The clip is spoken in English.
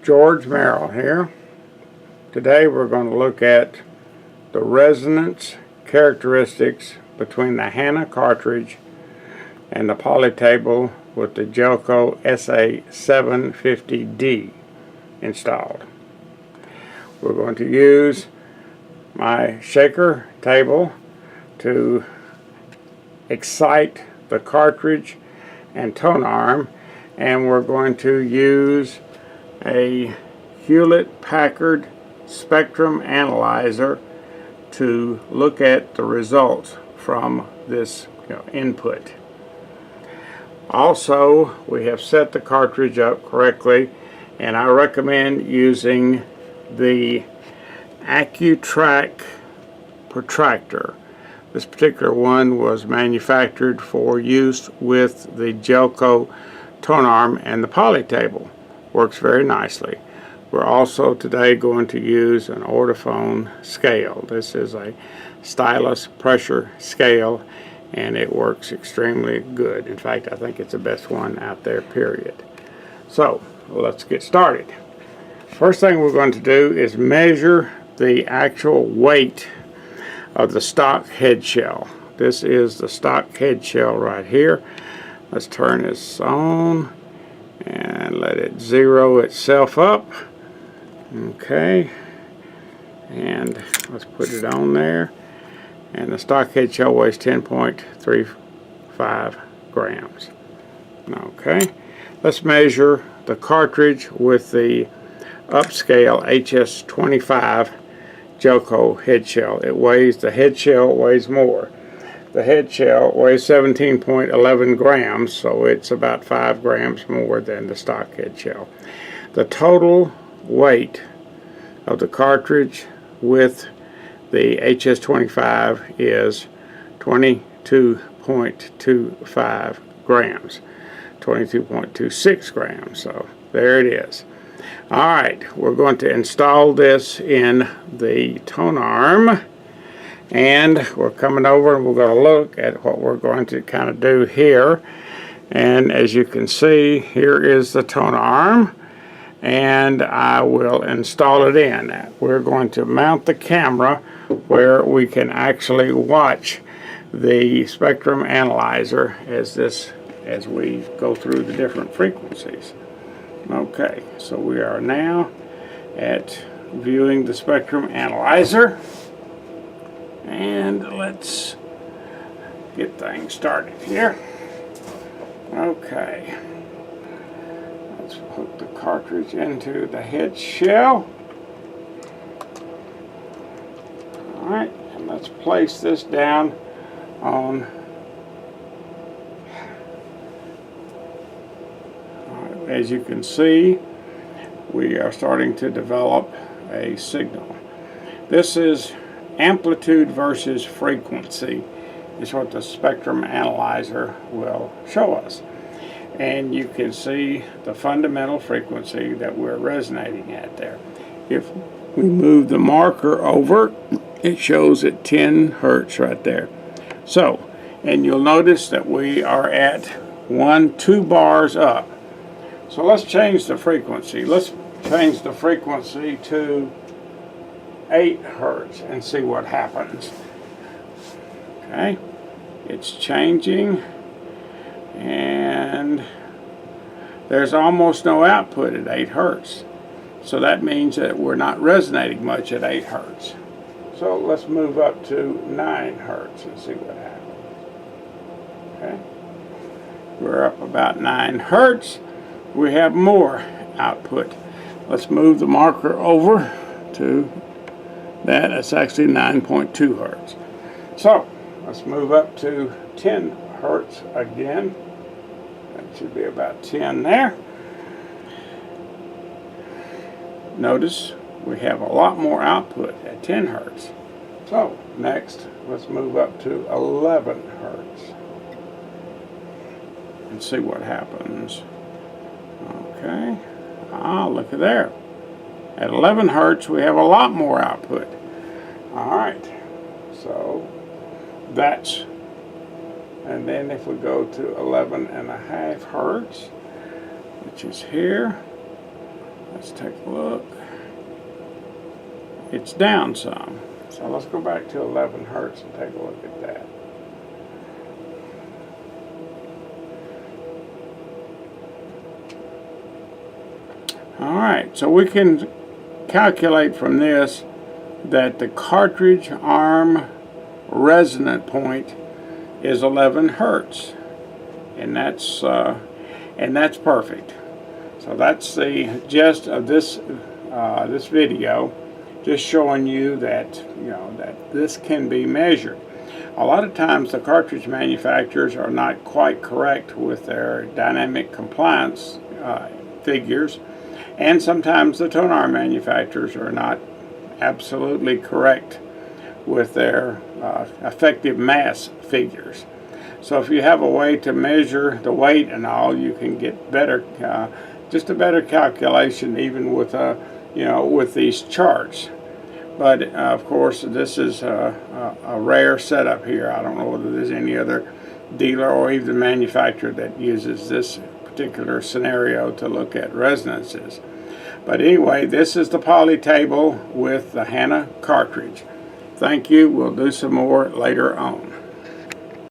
George Merrill here. Today we're going to look at the resonance characteristics between the Hana cartridge and the PolyTable with the Jelco SA750D installed. We're going to use my shaker table to excite the cartridge and tone arm, and we're going to use a Hewlett-Packard spectrum analyzer to look at the results from this input. Also, we have set the cartridge up correctly, and I recommend using the AccuTrack protractor. This particular one was manufactured for use with the Jelco tone arm and the PolyTable. Works very nicely. We're also today going to use an orthophone scale. This is a stylus pressure scale, and it works extremely good. In fact, I think it's the best one out there, period. So let's get started. First thing we're going to do is measure the actual weight of the stock head shell. This is the stock head shell right here. Let's turn this on and let it zero itself up. Okay, and let's put it on there, and the stock head shell weighs 10.35 grams. Okay, let's measure the cartridge with the upscale HS25 Jelco head shell. The head shell weighs more. The head shell weighs 17.11 grams, so it's about 5 grams more than the stock head shell. The total weight of the cartridge with the HS25 is 22.25 grams, 22.26 grams. So there it is. Alright, we're going to install this in the tone arm, and we're coming over and we're going to look at what we're going to kind of do here. And as you can see, here is the tone arm, and I will install it in. We're going to mount the camera where we can actually watch the spectrum analyzer as we go through the different frequencies. Okay, so we are now at viewing the spectrum analyzer, and let's get things started here. Okay, let's hook the cartridge into the head shell. Alright, and let's place this down on. As you can see, we are starting to develop a signal. This is amplitude versus frequency, is what the spectrum analyzer will show us. And you can see the fundamental frequency that we're resonating at there. If we move the marker over, it shows at 10 hertz right there. So, and you'll notice that we are at 2 bars up. So let's change the frequency. Let's change the frequency to 8 hertz and see what happens. Okay, it's changing, and there's almost no output at 8 hertz. So that means that we're not resonating much at 8 hertz. So let's move up to 9 hertz and see what happens. Okay, we're up about 9 hertz. We have more output. Let's move the marker over to that. It's actually 9.2 hertz. So let's move up to 10 hertz again. That should be about 10 there. Notice we have a lot more output at 10 hertz. So next, let's move up to 11 hertz and see what happens. Okay, look at there. At 11 hertz, we have a lot more output. Alright, so that's, and then if we go to 11.5 hertz, which is here, Let's take a look. It's down some. So let's go back to 11 hertz and take a look at that. Alright, so we can calculate from this that the cartridge arm resonant point is 11 hertz, and that's perfect. So that's the gist of this this video, just showing you that that this can be measured. A lot of times the cartridge manufacturers are not quite correct with their dynamic compliance figures, and sometimes the tone arm manufacturers are not absolutely correct with their effective mass figures. So if you have a way to measure the weight and all, you can get better, just a better calculation even with with these charts. But of course, this is a rare setup here. I don't know whether there's any other dealer or even manufacturer that uses this particular scenario to look at resonances. But anyway, this is the PolyTable with the Hana cartridge. Thank you. We'll do some more later on.